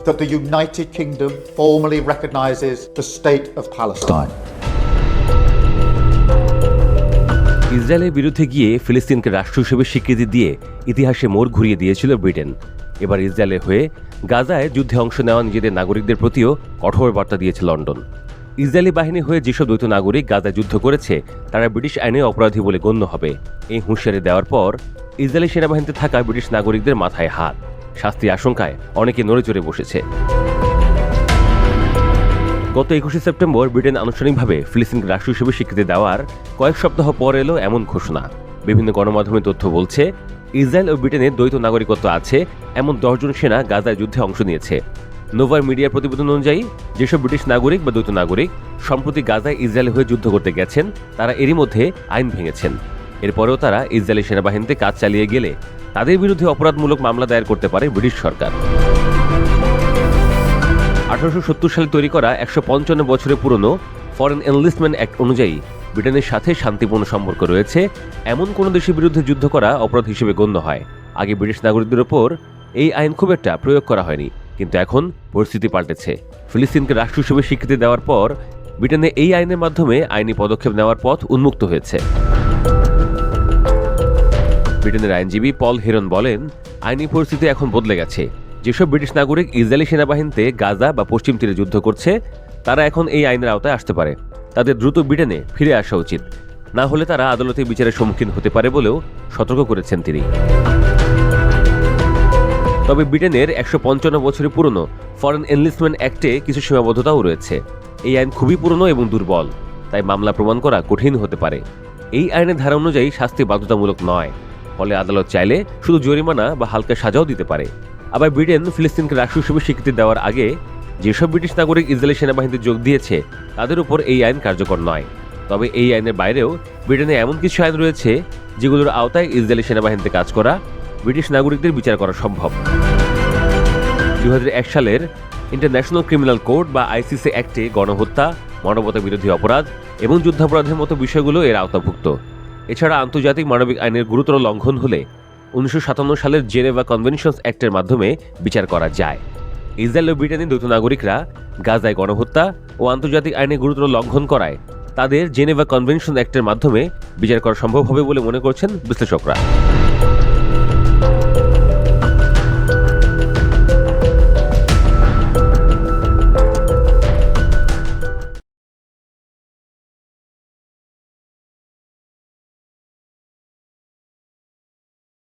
that the United Kingdom formally recognises the State of Palestine. ইসরায়েলের বিরুদ্ধে গিয়ে ফিলিস্তিনকে রাষ্ট্র হিসেবে স্বীকৃতি দিয়ে ইতিহাসে মোড় ঘুরিয়ে দিয়েছিল ব্রিটেন। এবার ইসরায়েলের হয়ে গাজায় যুদ্ধে অংশ নেওয়া নিজেদের নাগরিকদের প্রতিও কঠোর বার্তা দিয়েছে লন্ডন। ইসরায়েলি বাহিনী হয়ে যেসব দ্বৈত নাগরিক গাজায় যুদ্ধ করেছে তারা ব্রিটিশ আইনে অপরাধী বলে গণ্য হবে। এই হুঁশিয়ারি দেওয়ার পর ইসরায়েলি সেনাবাহিনীতে থাকা ব্রিটিশ নাগরিকদের মাথায় হাত, শাস্তির আশঙ্কায় অনেকে নড়ে চড়ে বসেছে। গত 21শে সেপ্টেম্বর ব্রিটেন আনুষ্ঠানিকভাবে ফিলিস্তিনকে রাষ্ট্র হিসেবে স্বীকৃতি দেওয়ার কয়েক সপ্তাহ পর এলো এমন ঘোষণা। বিভিন্ন গণমাধ্যমের তথ্য বলছে, ইসরায়েল ও ব্রিটেনের দ্বৈত নাগরিকত্ব আছে এমন 10 জন সেনা গাজায় যুদ্ধে অংশ নিয়েছে। নোভার মিডিয়ার প্রতিবেদন অনুযায়ী যেসব ব্রিটিশ নাগরিক বা দ্বৈত নাগরিক সম্প্রতি গাজায় ইসরায়েলের হয়ে যুদ্ধ করতে গেছেন তারা এরই মধ্যে আইন ভেঙেছেন। এরপরেও তারা ইসরায়েলি সেনাবাহিনীতে কাজ চালিয়ে গেলে তাদের বিরুদ্ধে অপরাধমূলক মামলা দায়ের করতে পারে ব্রিটিশ সরকার। 1870 সালে তৈরি করা 155 বছরের পুরনো ফরেন এনলিস্টমেন্ট অ্যাক্ট অনুযায়ী ব্রিটেনের সাথে শান্তিপূর্ণ সম্পর্ক রয়েছে এমন কোনো দেশের বিরুদ্ধে যুদ্ধ করা অপরাধ হিসেবে গণ্য হয়। আগে ব্রিটিশ নাগরিকদের ওপর এই আইন খুব একটা প্রয়োগ করা হয়নি, কিন্তু এখন পরিস্থিতি পাল্টেছে। ফিলিস্তিনকে রাষ্ট্র হিসেবে স্বীকৃতি দেওয়ার পর ব্রিটেনে এই আইনের মাধ্যমে আইনি পদক্ষেপ নেওয়ার পথ উন্মুক্ত হয়েছে। ব্রিটেনের আইনজীবী পল হেরন বলেন, আইনি পরিস্থিতি এখন বদলে গেছে। যেসব ব্রিটিশ নাগরিক ইসরায়েলি সেনাবাহিনীতে গাজা বা পশ্চিম তীরে যুদ্ধ করছে তারা এখন এই আইনের আওতায় আসতে পারে। তাদের দ্রুত ব্রিটেনে ফিরে আসা উচিত, না হলে তারা আদালতে বিচারের সম্মুখীন হতে পারে বলেও সতর্ক করেছেন তিনি। তবে ব্রিটেনের 155 বছরের পুরনো ফরেন এনলিস্টমেন্ট অ্যাক্টে কিছু সীমাবদ্ধতাও রয়েছে। এই আইন খুবই পুরনো এবং দুর্বল, তাই মামলা প্রমাণ করা কঠিন হতে পারে। এই আইনের ধারা অনুযায়ী শাস্তি বাধ্যতামূলক নয়, ফলে আদালত চাইলে শুধু জরিমানা বা হালকা সাজাও দিতে পারে। আবার ব্রিটেন ফিলিস্তিনকে রাষ্ট্র হিসেবে স্বীকৃতি দেওয়ার আগে যেসব ব্রিটিশ নাগরিক ইসরায়েলি সেনাবাহিনীতে যোগ দিয়েছে তাদের উপর এই আইন কার্যকর নয়। তবে এই আইনের বাইরেও ব্রিটেনে এমন কিছু আইন রয়েছে যেগুলোর আওতায় ইসরায়েলি সেনাবাহিনীতে কাজ করা ব্রিটিশ নাগরিকদের বিচার করা সম্ভব। 2001 সালের ইন্টারন্যাশনাল ক্রিমিনাল কোড বা আইসিসি অ্যাক্টে গণহত্যা, মানবতা বিরোধী অপরাধ এবং যুদ্ধাপরাধের মতো বিষয়গুলো এর আওতাভুক্ত। এছাড়া আন্তর্জাতিক মানবিক আইনের গুরুতর লঙ্ঘন হলে 1957 সালের জেনেভা কনভেনশনস অ্যাক্টের মাধ্যমে বিচার করা যায়। ইসরায়েল ও ব্রিটেনের দ্বৈত নাগরিকরা গাজায় গণহত্যা ও আন্তর্জাতিক আইনে গুরুতর লঙ্ঘন করায় তাদের জেনেভা কনভেনশন অ্যাক্টের মাধ্যমে বিচার করা সম্ভব হবে বলে মনে করছেন বিশ্লেষকরা।